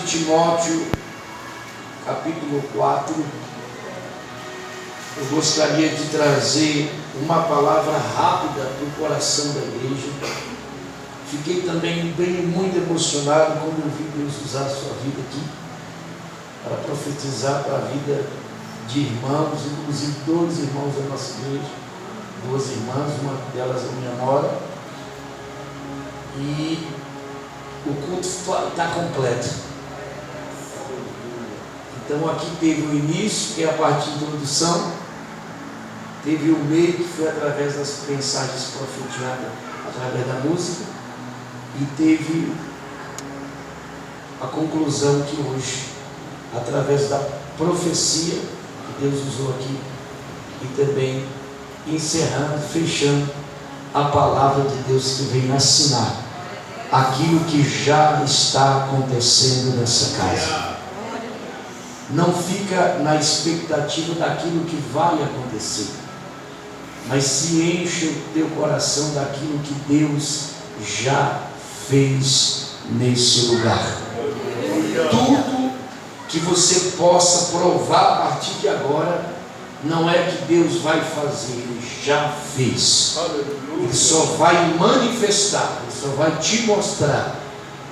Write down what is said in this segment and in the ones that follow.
de Timóteo, capítulo 4, eu gostaria de trazer uma palavra rápida para o coração da igreja. Fiquei também muito emocionado quando eu vi Deus usar a sua vida aqui para profetizar para a vida de irmãos, inclusive 2 irmãos da nossa igreja, 2 irmãs, uma delas é minha nora, e o culto está completo. Então aqui teve o início, que é a parte de introdução, teve o meio, que foi através das mensagens profetizadas, através da música, e teve a conclusão que hoje, através da profecia que Deus usou aqui, e também encerrando, fechando a palavra de Deus que vem assinar aquilo que já está acontecendo nessa casa. Não fica na expectativa daquilo que vai acontecer, mas se enche o teu coração daquilo que Deus já fez nesse lugar. Tudo que você possa provar a partir de agora, não é que Deus vai fazer, Ele já fez. Ele só vai manifestar, Ele só vai te mostrar,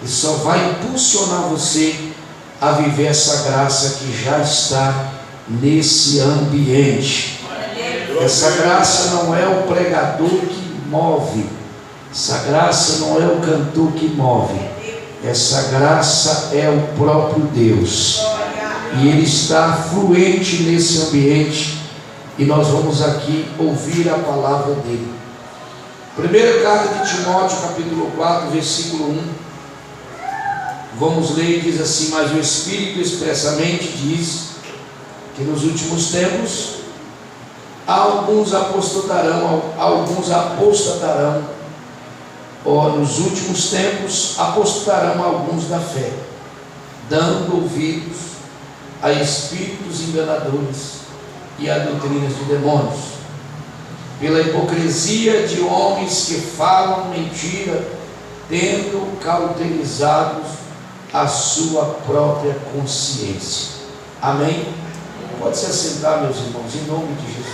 Ele só vai impulsionar você a viver essa graça que já está nesse ambiente. Essa graça não é o pregador que move, essa graça não é o cantor que move, essa graça é o próprio Deus, e Ele está fluente nesse ambiente, e nós vamos aqui ouvir a palavra dele. Primeira carta de Timóteo, capítulo 4, versículo 1, vamos ler, diz assim: mas o Espírito expressamente diz que nos últimos tempos alguns apostatarão, ou nos últimos tempos apostatarão alguns da fé, dando ouvidos a espíritos enganadores e a doutrinas de demônios, pela hipocrisia de homens que falam mentira, tendo cauterizados a sua própria consciência. Amém? Pode se assentar, meus irmãos, em nome de Jesus.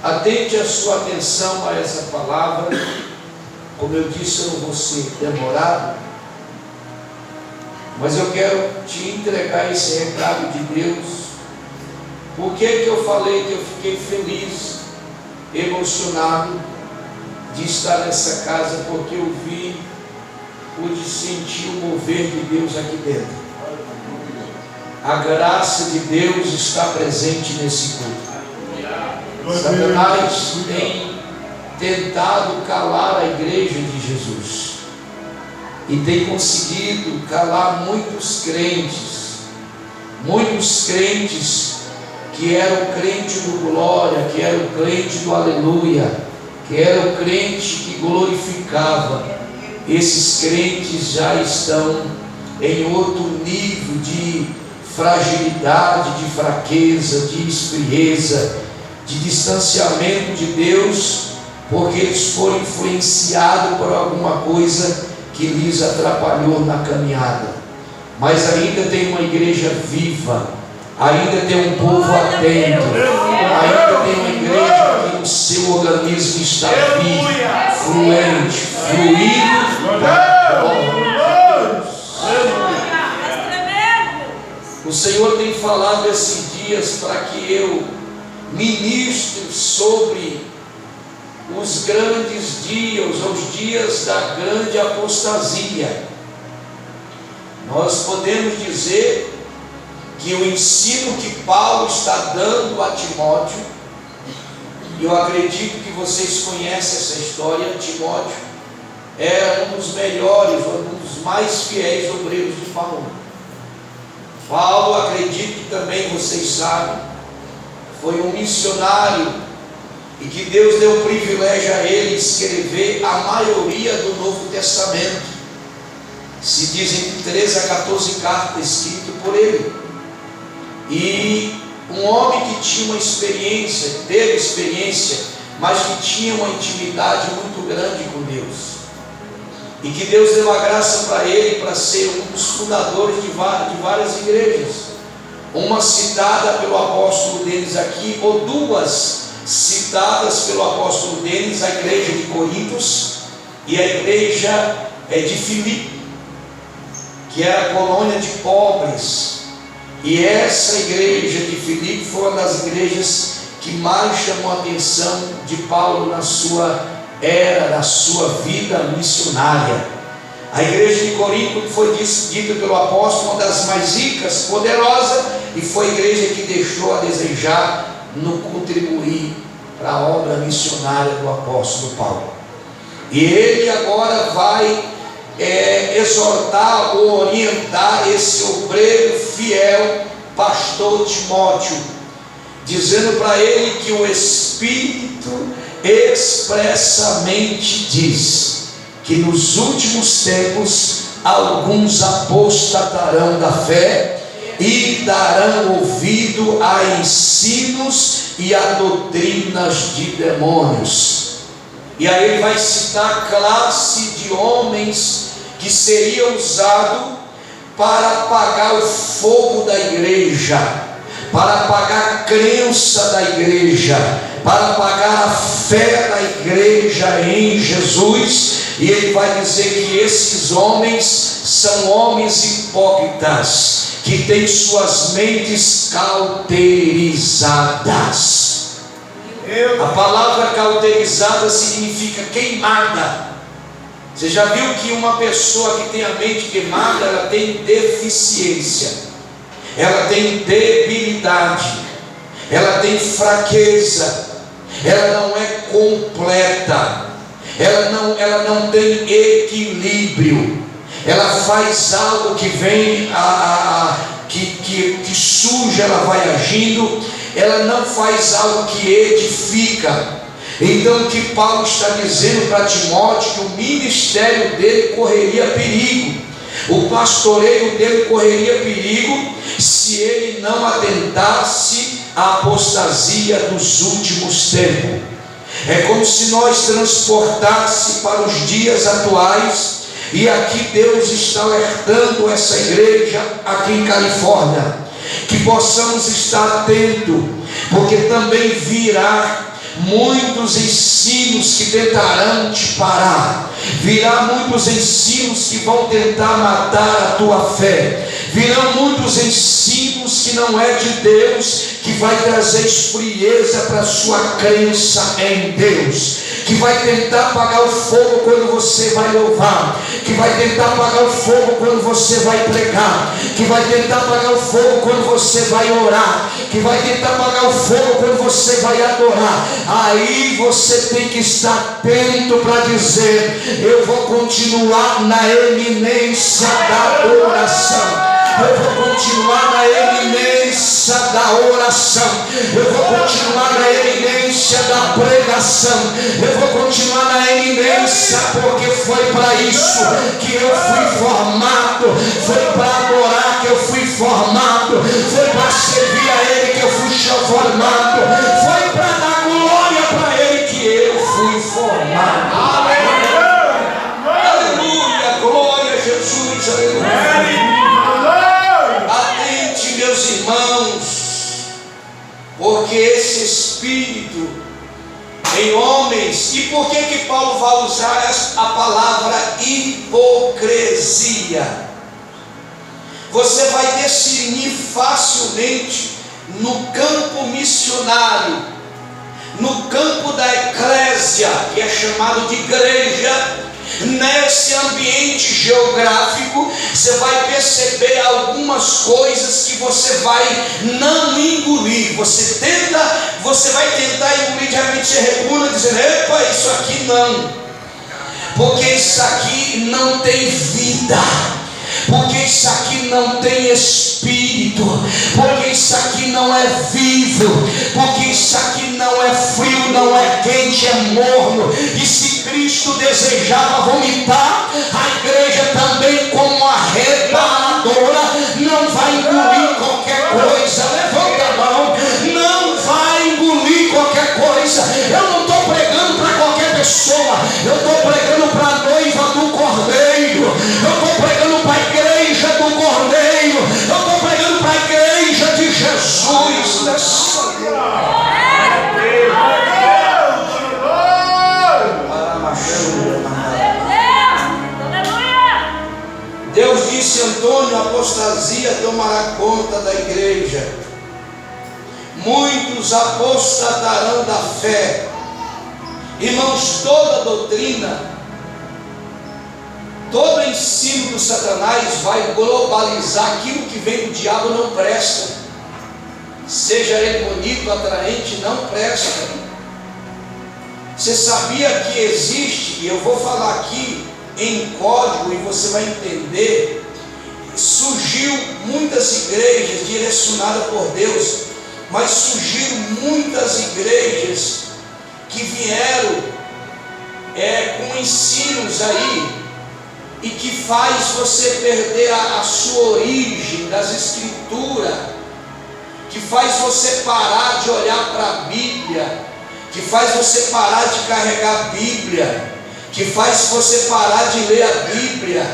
Atente a sua atenção a essa palavra. Como eu disse, eu não vou ser demorado, mas eu quero te entregar esse recado de Deus. Por que eu falei que eu fiquei feliz, emocionado de estar nessa casa? Porque eu pude sentir o mover de Deus aqui dentro. A graça de Deus está presente nesse culto. Satanás tem tentado calar a igreja de Jesus, e tem conseguido calar muitos crentes que era o crente do glória, que era o crente do aleluia, que era o crente que glorificava. Esses crentes já estão em outro nível de fragilidade, de fraqueza, de esfrieza, de distanciamento de Deus, porque eles foram influenciados por alguma coisa que lhes atrapalhou na caminhada. Mas ainda tem uma igreja viva, ainda tem um povo atento, ainda tem uma igreja que o seu organismo está vivo, fluente, fluido da glória de Deus. O Senhor tem falado esses dias para que eu ministre sobre os grandes dias, os dias da grande apostasia. Nós podemos dizer que o ensino que Paulo está dando a Timóteo, e eu acredito que vocês conhecem essa história. Timóteo era um dos melhores, um dos mais fiéis obreiros de Paulo. Paulo, acredito que também vocês sabem, foi um missionário, e que Deus deu o privilégio a ele escrever a maioria do Novo Testamento. Se dizem 13 a 14 cartas escritas por ele. E um homem que tinha uma experiência, teve experiência, mas que tinha uma intimidade muito grande com Deus. e que Deus deu a graça para ele para ser um dos fundadores de várias igrejas. Uma citada pelo apóstolo Denis aqui, ou duas citadas pelo apóstolo Denis, a igreja de Corintos e a igreja de Filipe, que era a colônia de pobres. E essa igreja de Filipe foi uma das igrejas que mais chamou a atenção de Paulo na sua vida missionária. A igreja de Corinto foi dita pelo apóstolo uma das mais ricas, poderosa, e foi a igreja que deixou a desejar no contribuir para a obra missionária do apóstolo Paulo. E ele agora vai exortar ou orientar esse obreiro fiel, pastor Timóteo, dizendo para ele que o Espírito expressamente diz que nos últimos tempos alguns apostatarão da fé e darão ouvido a ensinos e a doutrinas de demônios. E aí ele vai citar a classe de homens que seria usado para apagar o fogo da igreja, para apagar a crença da igreja, para apagar a fé da igreja em Jesus. E ele vai dizer que esses homens são homens hipócritas, que têm suas mentes cauterizadas. A palavra cauterizada significa queimada. Você já viu que uma pessoa que tem a mente queimada, ela tem deficiência, ela tem debilidade, ela tem fraqueza, ela não é completa, ela não tem equilíbrio, ela faz algo que vem que suja, ela vai agindo, ela não faz algo que edifica. Então o que Paulo está dizendo para Timóteo, que o ministério dele correria perigo, o pastoreio dele correria perigo, se ele não atentasse à apostasia dos últimos tempos. É como se nós transportasse para os dias atuais, e aqui Deus está alertando essa igreja aqui em Califórnia, que possamos estar atentos, porque também virá muitos ensinos que tentarão te parar, virá muitos ensinos que vão tentar matar a tua fé, virão muitos ensinos que não é de Deus, que vai trazer esfrieza para a sua crença em Deus, que vai tentar apagar o fogo quando você vai louvar, que vai tentar apagar o fogo quando você vai pregar, que vai tentar apagar o fogo quando você vai orar, que vai tentar apagar o fogo quando você vai adorar. Aí você tem que estar atento para dizer: eu vou continuar na eminência da oração, eu vou continuar na eminência da oração, eu vou continuar na eminência da pregação, eu vou continuar na eminência, porque foi para isso que eu fui formado, foi para adorar que eu fui formado, foi para servir a Ele que eu fui formado, foi para dar glória para Ele que eu fui formado. Aleluia, glória a Jesus, aleluia. Meus irmãos, porque esse espírito em homens, e por que Paulo vai usar a palavra hipocrisia? Você vai discernir facilmente no campo missionário, no campo da eclésia, que é chamado de igreja. Nesse ambiente geográfico, você vai perceber algumas coisas que você vai não engolir. Você vai tentar engolir, de repente você regula, dizendo: epa, isso aqui não, porque isso aqui não tem vida, porque isso aqui não tem espírito, porque isso aqui não é vivo, porque isso aqui não é frio, não é quente, é morno. E se Cristo desejava vomitar a igreja também como arrebatadora, não vai engolir qualquer coisa. Levanta a mão, não vai engolir qualquer coisa. Eu não estou pregando para qualquer pessoa, eu estou pregando para a noiva do Cordeiro. Deus disse: Antônio, a apostasia tomará conta da igreja. Muitos apostatarão da fé. Irmãos, toda doutrina, todo ensino do Satanás vai globalizar aquilo que vem do diabo, não presta. Seja ele bonito, atraente, não presta. Você sabia que existe, e eu vou falar aqui em código e você vai entender, surgiu muitas igrejas direcionadas por Deus, mas surgiram muitas igrejas que vieram com ensinos aí, e que faz você perder a sua origem das escrituras, que faz você parar de olhar para a Bíblia, que faz você parar de carregar a Bíblia, que faz você parar de ler a Bíblia,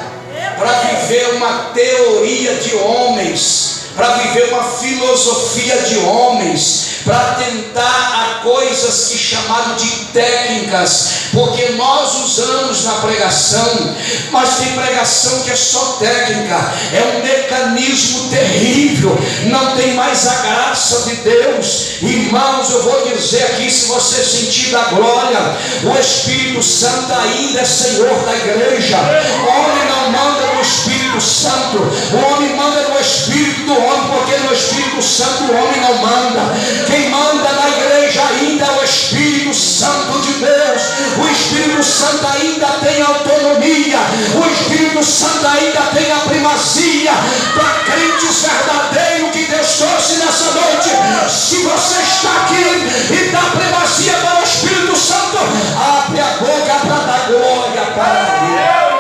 para viver uma teoria de homens, para viver uma filosofia de homens, para tentar a coisas que chamaram de técnicas, porque nós usamos na pregação, mas tem pregação que é só técnica, é um mecanismo terrível, não tem mais a graça de Deus. Irmãos, eu vou dizer aqui, se você sentir da glória, o Espírito Santo ainda é Senhor da igreja. O homem não manda no Espírito Santo, o homem manda no Espírito do homem, porque no Espírito Santo o homem não manda. Quem manda na igreja ainda é o Espírito Santo de Deus. O Espírito Santo ainda tem autonomia, o Espírito Santo ainda tem a primazia para crentes verdadeiros que Deus trouxe nessa noite. Se você está aqui e dá primazia para o Espírito Santo, abre a boca para dar glória para Deus.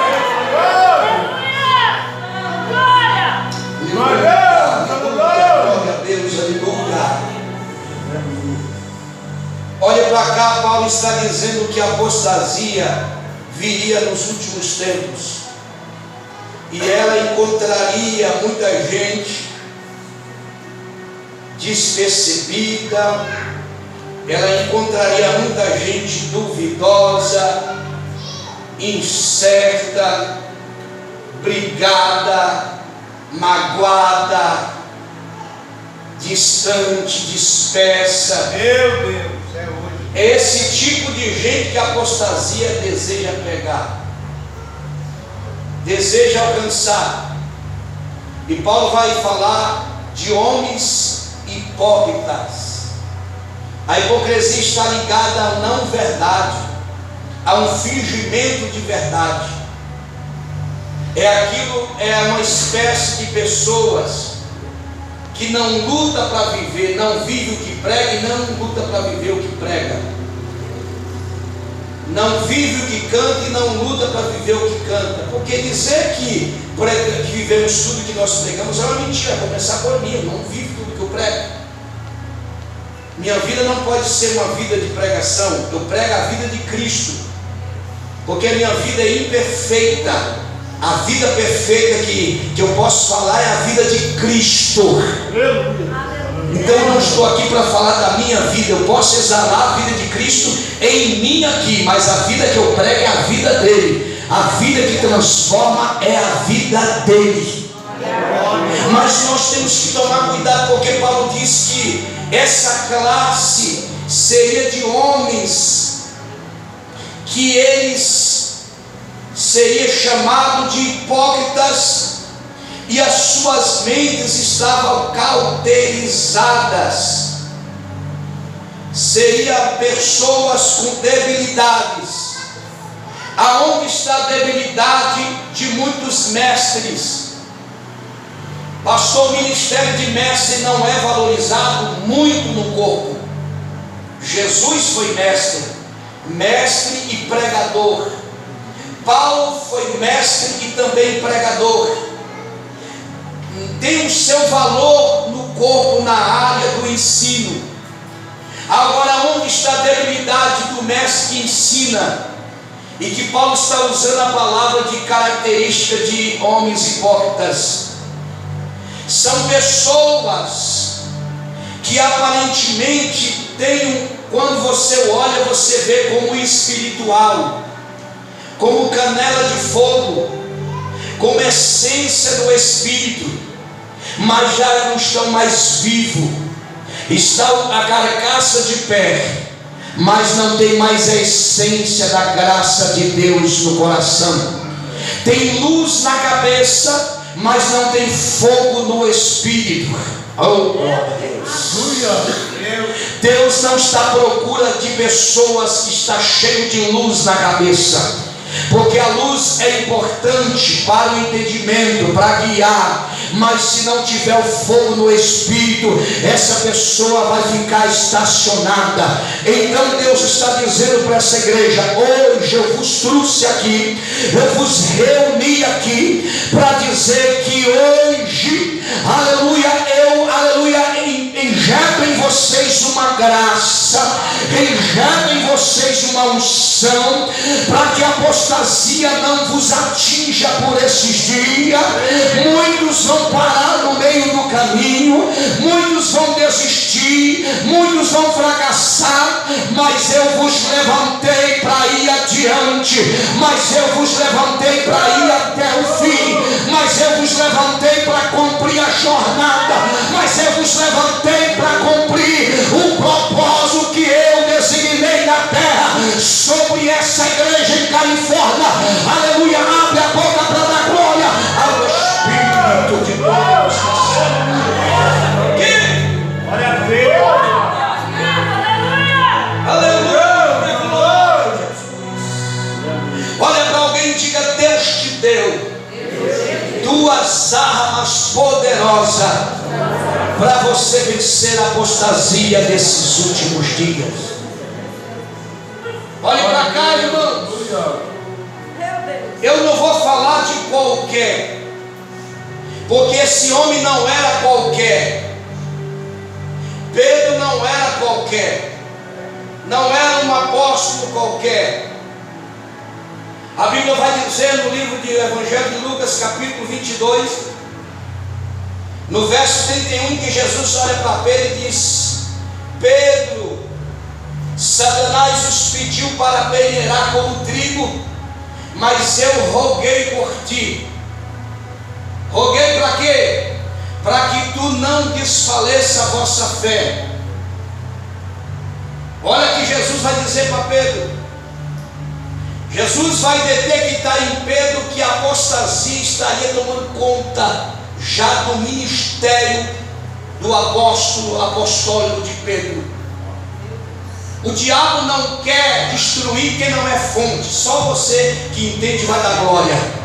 Glória a Deus, aleluia. Olha para cá, Paulo está dizendo que a apostasia viria nos últimos tempos, e ela encontraria muita gente despercebida, ela encontraria muita gente duvidosa, incerta, brigada, magoada, distante, dispersa. Meu Deus, é hoje. É esse tipo de gente que a apostasia deseja pegar, deseja alcançar. E Paulo vai falar de homens hipócritas. A hipocrisia está ligada à não verdade, a um fingimento de verdade. É uma espécie de pessoas que não luta para viver, não vive o que prega, e não luta para viver o que prega. Não vive o que canta e não luta para viver o que canta. Porque dizer que vivemos tudo que nós pregamos é uma mentira. Começar por mim, eu não vivo tudo que eu prego. Minha vida não pode ser uma vida de pregação. Eu prego a vida de Cristo, porque a minha vida é imperfeita. A vida perfeita que eu posso falar é a vida de Cristo. Então eu não estou aqui para falar da minha vida. Eu posso exalar a vida de Cristo em mim aqui, mas a vida que eu prego é a vida dele. A vida que transforma é a vida dele. Mas nós temos que tomar cuidado, porque Paulo diz que essa classe seria de homens que eles seria chamado de hipócritas, e as suas mentes estavam cauterizadas. Seria pessoas com debilidades. Aonde está a debilidade de muitos mestres? Pastor, o ministério de mestre não é valorizado muito no corpo. Jesus foi mestre e pregador. Paulo foi mestre e também pregador. Tem o seu valor no corpo, na área do ensino. Agora, onde está a debilidade do mestre que ensina? E que Paulo está usando a palavra de característica de homens hipócritas. São pessoas que aparentemente têm, quando você olha, você vê como espiritual, como canela de fogo, como essência do Espírito, mas já não estão mais vivos. Está a carcaça de pé, mas não tem mais a essência da graça de Deus no coração. Tem luz na cabeça, mas não tem fogo no Espírito. Oh, Deus não está à procura de pessoas que estão cheias de luz na cabeça, porque a luz é importante para o entendimento, para guiar, mas se não tiver o fogo no Espírito, essa pessoa vai ficar estacionada. Então Deus está dizendo para essa igreja: hoje eu vos trouxe aqui, eu vos reuni aqui para dizer que hoje, aleluia, injeto em vocês uma graça, injeto em vocês uma unção, para que a apostasia não vos atinja por esses dias. Muitos vão parar no meio do caminho, muitos vão desistir, muitos vão fracassar, mas eu vos levantei para ir adiante, mas eu vos levantei para ir até o fim, mas eu vos levantei para cumprir a jornada, mas eu vos levantei para cumprir o propósito que eu designei na terra sobre essa igreja em Califórnia. Aleluia, abre a boca para dar glória ao Espírito de Deus. Glória a Deus. Aleluia, glória. Olha para alguém e diga: Deus te deu duas armas poderosas para você vencer a apostasia desses últimos dias. Olhe para cá, irmãos. Eu não vou falar de qualquer, porque esse homem não era qualquer. Pedro não era qualquer, não era um apóstolo qualquer. A Bíblia vai dizer no livro de Evangelho de Lucas, capítulo 22, no verso 31, que Jesus olha para Pedro e diz: Pedro, Satanás os pediu para peneirar como trigo, mas eu roguei por ti. Roguei para quê? Para que tu não desfaleça a vossa fé. Olha que Jesus vai dizer para Pedro. Jesus vai detectar em Pedro que a apostasia estaria tomando conta já do ministério do apóstolo apostólico de Pedro. O diabo não quer destruir quem não é fonte. Só você que entende vai dar glória.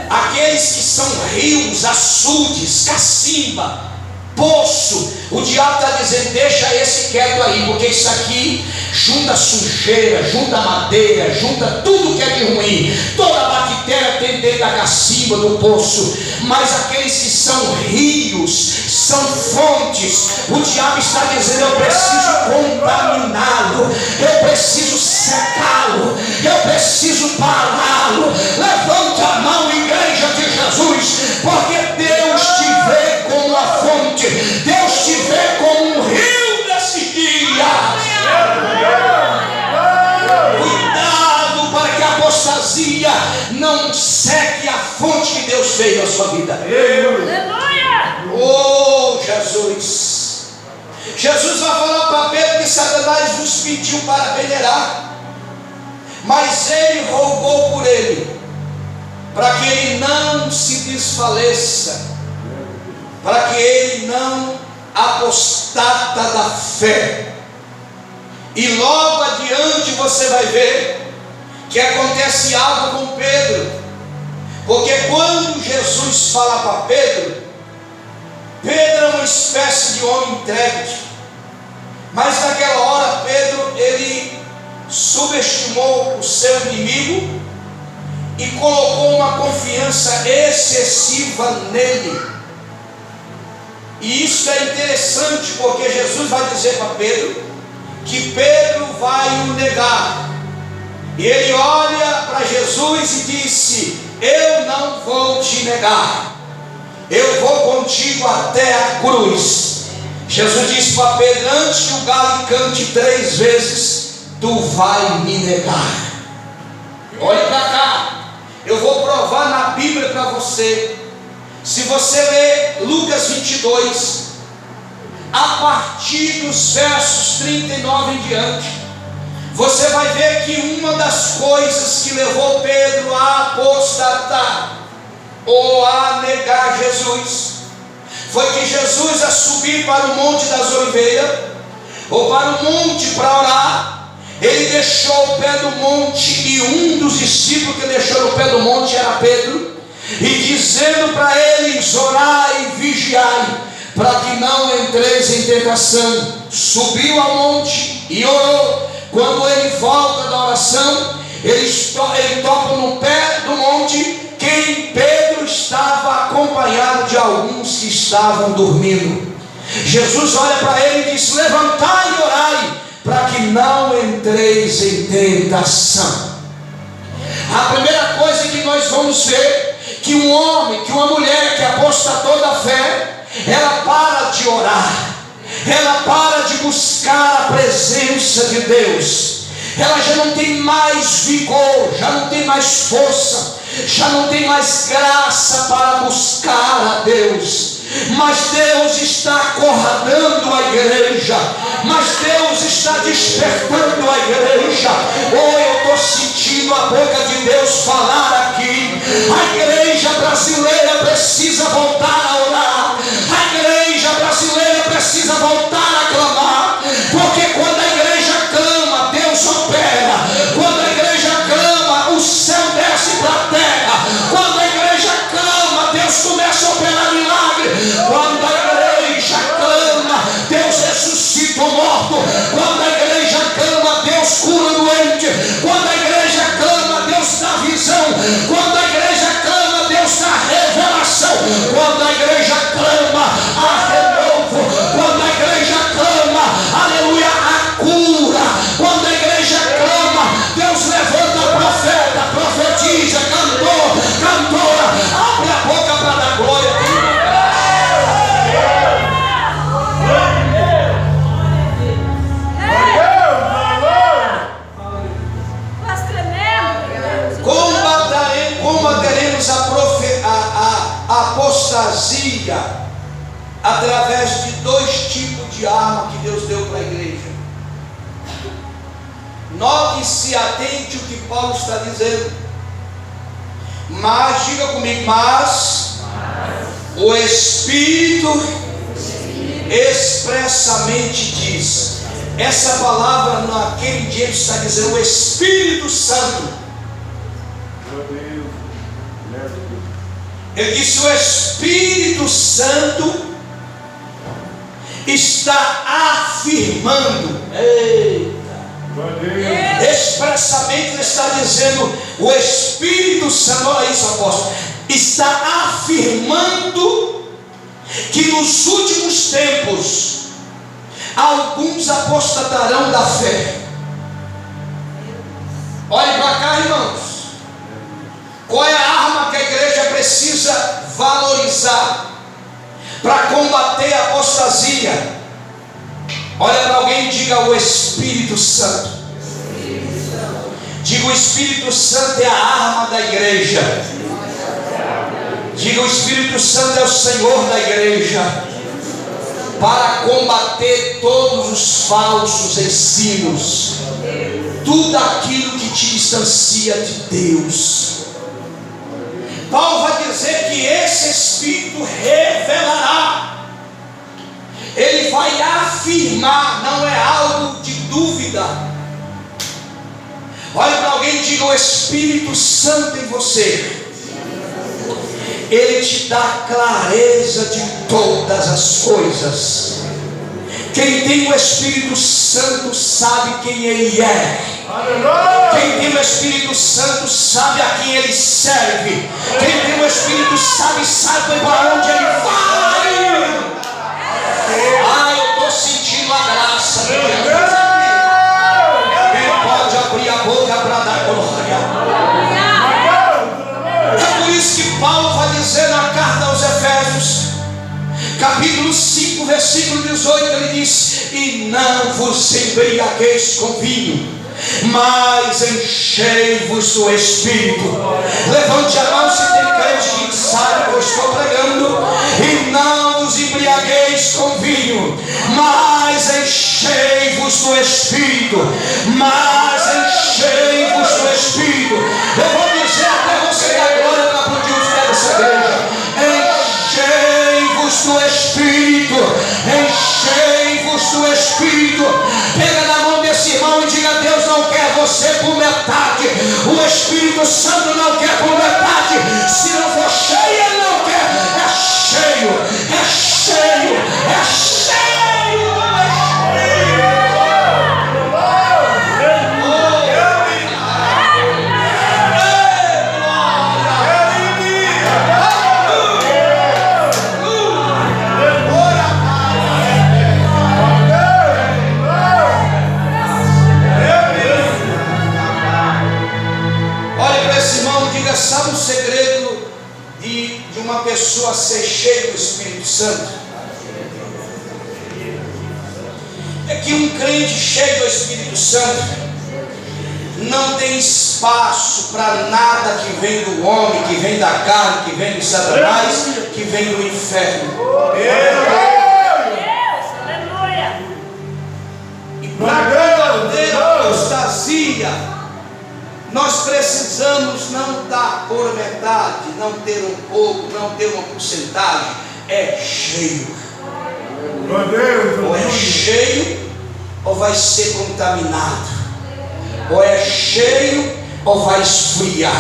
Aqueles que são rios, açudes, cacimba, poço, o diabo está dizendo: deixa esse quieto aí, porque isso aqui junta sujeira, junta madeira, junta tudo que é de ruim. Toda bactéria tem dentro da cacimba, do poço. Mas aqueles que são rios, são fontes, o diabo está dizendo: eu preciso contaminá-lo, eu preciso secá-lo, eu preciso pará-lo. Levante a mão, igreja de Jesus, porque Deus te vê como a fonte, Deus te vê como um rio nesses dias. Cuidado para que a apostasia não seque a fonte que Deus fez na sua vida. Oh, Jesus! Jesus vai falar para Pedro que Satanás nos pediu para peneirar, mas ele rogou por ele, para que ele não se desfaleça, para que ele não apostata da fé. E logo adiante você vai ver que acontece algo com Pedro, porque quando Jesus fala para Pedro, Pedro é uma espécie de homem intrépido, mas naquela hora Pedro, ele subestimou o seu inimigo e colocou uma confiança excessiva nele. E isso é interessante, porque Jesus vai dizer para Pedro que Pedro vai o negar. E ele olha para Jesus e disse: eu não vou te negar, eu vou contigo até a cruz. Jesus disse para Pedro: antes que o galo cante 3 vezes, tu vai me negar. Olhe para cá. Eu vou provar na Bíblia para você. Se você ler Lucas 22, a partir dos versos 39 em diante, você vai ver que uma das coisas que levou Pedro a apostatar ou a negar Jesus foi que Jesus, a subir para o Monte das Oliveiras ou para o monte para orar, ele deixou o pé do monte, e um dos discípulos que deixou no pé do monte era Pedro, e dizendo para eles: orai e vigiai, para que não entreis em tentação. Subiu ao monte e orou. Quando ele volta da oração, ele toca no pé do monte, que em Pedro estava acompanhado de alguns que estavam dormindo. Jesus olha para ele e diz: levantai e orai, para que não entreis em tentação. A primeira coisa que nós vamos ver, que um homem, que uma mulher que apostatou da fé, ela para de orar, ela para de buscar a presença de Deus, ela já não tem mais vigor, já não tem mais força, já não tem mais graça para buscar a Deus. Mas Deus está acordando a igreja, mas Deus está despertando a igreja. Eu estou sentindo a boca de Deus falar aqui. A igreja brasileira precisa voltar a orar, a igreja brasileira precisa voltar a clamar, porque quando a igreja clama, Deus opera. Quando a igreja clama, o céu desce para a terra. Quando a igreja clama, Deus começa a operar milagre. Quando a igreja clama, Deus ressuscita o morto. Quando a igreja clama, Deus cura o doente. Quando a igreja clama, Deus dá visão. Quando a igreja clama, Deus dá revelação. Quando a igreja clama, há renovo. Quando a igreja clama, aleluia, há cura. Quando a igreja clama, Deus levanta profeta, profetiza, cantor, cantora, abre a boca para dar glória a Deus. Combateremos a apostasia através de dois tipos de arma que Deus deu para a igreja. Note-se, atente o que Paulo está dizendo. Mas, diga comigo, mas o Espírito expressamente diz. Essa palavra naquele dia está dizendo o Espírito Santo. Ele disse: o Espírito Santo está afirmando. Expressamente ele está dizendo, o Espírito Santo, olha isso, apóstolo, está afirmando que nos últimos tempos alguns apostatarão da fé. Olhe para cá, irmãos. Qual é a arma que a igreja precisa valorizar para combater a apostasia? Olha para alguém e diga: o Espírito Santo. Diga: o Espírito Santo é a arma da igreja. Diga: o Espírito Santo é o Senhor da igreja, para combater todos os falsos ensinos, tudo aquilo que te distancia de Deus. Paulo vai dizer que esse Espírito revelará, ele vai afirmar, não é algo de dúvida. Olha para alguém e diga: o Espírito Santo em você, ele te dá clareza de todas as coisas. Quem tem o Espírito Santo sabe quem ele é. Quem tem o Espírito Santo sabe a quem ele serve. Quem tem o Espírito Santo sabe para onde ele vai. Ah, eu estou sentindo a graça de Deus aqui. Quem pode abrir a boca para dar glória? É por isso que Paulo vai dizer na carta aos Efésios, capítulo 5, versículo 18, ele diz: e não vos embriagueis com vinho, mas enchei-vos do Espírito. Levante a mão se tem crente que sabe que eu estou pregando. E não vos embriagueis com vinho, mas enchei-vos do Espírito. Mas enchei-vos do Espírito. Eu vou dizer até você dar glória para aplaudir os pés dessa igreja. Enchei-vos do Espírito. Enchei-vos do Espírito. Pega na mão desse irmão e diga: Deus não quer você por metade. O Espírito Santo não quer por metade. Se não for cheio, ele não quer. É cheio, é cheio, é cheio do Espírito. Sabe o segredo de uma pessoa ser cheia do Espírito Santo? É que um crente cheio do Espírito Santo não tem espaço para nada que vem do homem, que vem da carne, que vem de Satanás, que vem do inferno. E para verdadeira apostasia, nós precisamos não dar por metade, não ter um pouco, não ter uma porcentagem. É cheio. Ou é cheio, ou vai ser contaminado. Ou é cheio, ou vai esfriar.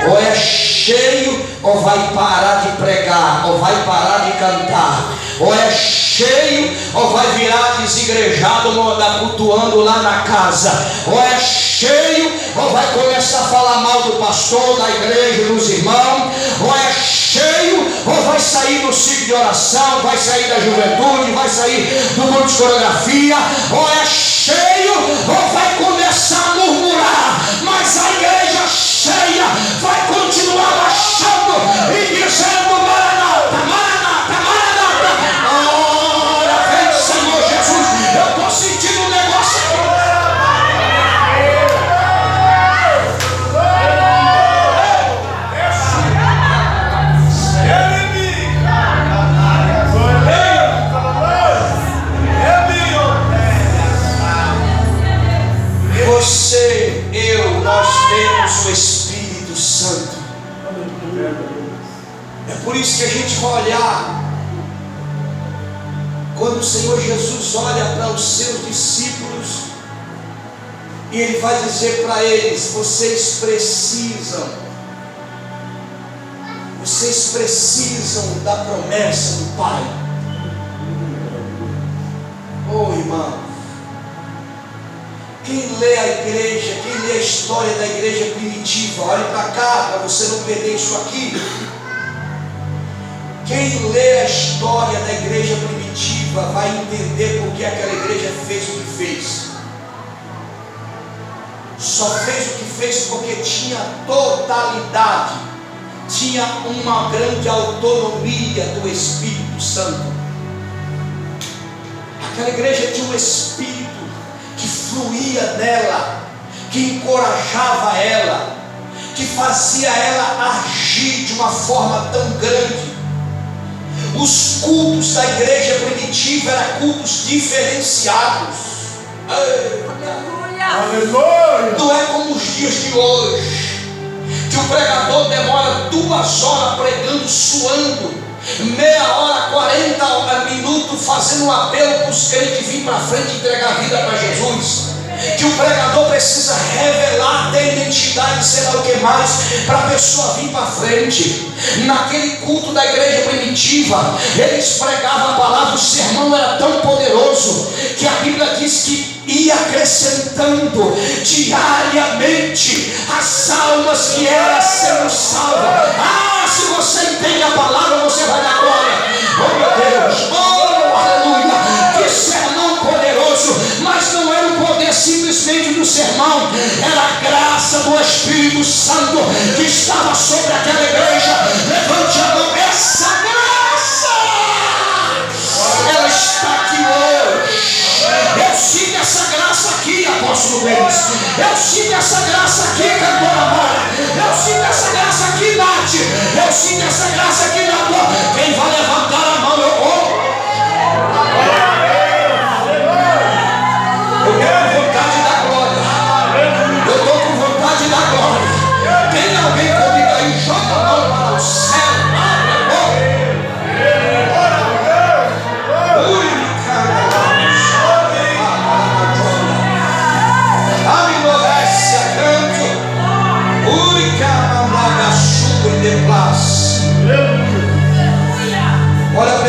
Ou é cheio, ou vai parar de pregar, ou vai parar de cantar. Ou é cheio, ou vai virar desigrejado, cultuando lá na casa. Ou é cheio, ou vai começar a falar mal do pastor, da igreja, dos irmãos. Ou é cheio, ou vai sair do ciclo de oração, vai sair da juventude, vai sair do grupo de coreografia. Ou é cheio, ou vai começar a murmurar. Mas a igreja cheia vai continuar baixando e dizendo: Maranata, Maranata, Maranata. Ora, vem Senhor Jesus. Eu estou sentindo um negócio aqui. Você, eu, nós temos o Espírito Santo. É por isso que a gente vai olhar. Quando o Senhor Jesus olha para os seus discípulos, e Ele vai dizer para eles: vocês precisam da promessa do Pai. Oh, irmão, quem lê a igreja, quem lê a história da igreja primitiva, olhe para cá para você não perder isso aqui. Quem lê a história da igreja primitiva vai entender por que aquela igreja fez o que fez. Só fez o que fez porque tinha totalidade, tinha uma grande autonomia do Espírito Santo. Aquela igreja tinha um Espírito que fluía nela, que encorajava ela, que fazia ela agir de uma forma tão grande. Os cultos da igreja primitiva eram cultos diferenciados. Aleluia! Não é como os dias de hoje, que o pregador demora 2 horas pregando, suando, meia hora, 40 minutos fazendo um apelo para os crentes vir para frente e entregar a vida para Jesus. Que o pregador precisa revelar, ter identidade, sei lá o que mais, para a pessoa vir para frente. Naquele culto da igreja primitiva, eles pregavam a palavra, o sermão era tão poderoso que a Bíblia diz que ia acrescentando diariamente as almas que eram sendo salvas. Se você entende a palavra, você vai dar glória. Oh meu Deus, oh aleluia, que sermão poderoso. Mas não era o poder simplesmente do sermão, era a graça do Espírito Santo que estava sobre aquela igreja. Levante a mão. Essa graça, ela está aqui hoje. Eu sinto essa graça aqui, apóstolo Deus.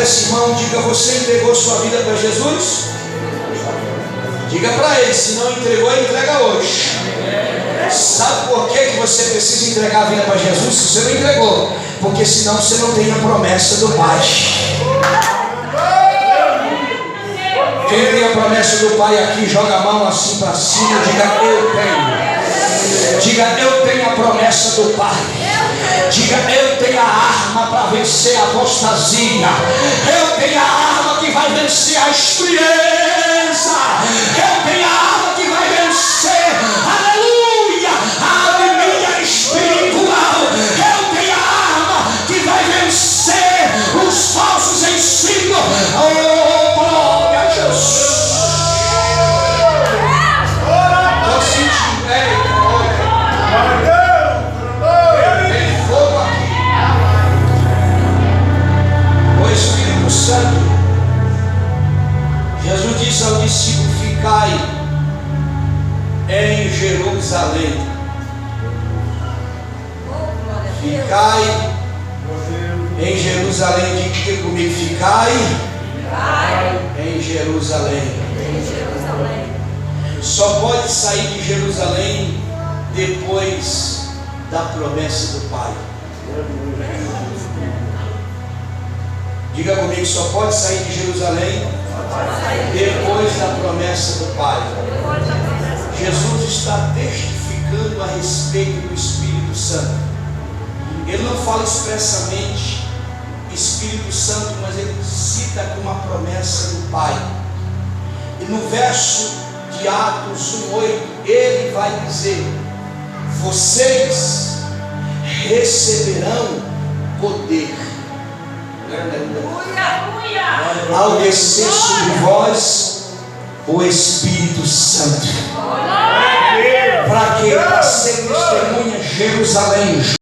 esse irmão, diga: você entregou sua vida para Jesus? Diga para ele: se não entregou, entrega hoje. Sabe por que você precisa entregar a vida para Jesus? Se você não entregou, porque senão você não tem a promessa do Pai. Quem tem a promessa do Pai aqui, joga a mão assim para cima, diga: eu tenho. Diga: eu tenho a promessa do Pai. Diga: eu tenho a arma para vencer a apostasia. Eu tenho a arma que vai vencer a experiência. Eu tenho a arma que vai vencer, aleluia, a anemia espiritual. Eu tenho a arma que vai vencer os falsos ensinos. Oh, glória a Jesus. Estou sentindo, tem fogo aqui. O Espírito Santo, Jesus disse ao discípulo: ficai em Jerusalém. Ficai em Jerusalém. Diga comigo: ficai em Jerusalém. Só pode sair de Jerusalém depois da promessa do Pai. Diga comigo: só pode sair de Jerusalém depois da promessa do Pai. Jesus está testificando a respeito do Espírito Santo. Ele não fala expressamente Espírito Santo, mas ele cita como uma promessa do Pai. E no verso de Atos 1:8, ele vai dizer: vocês receberão poder ao descer sobre vós o Espírito Santo. Para que? Para ser testemunha em Jerusalém,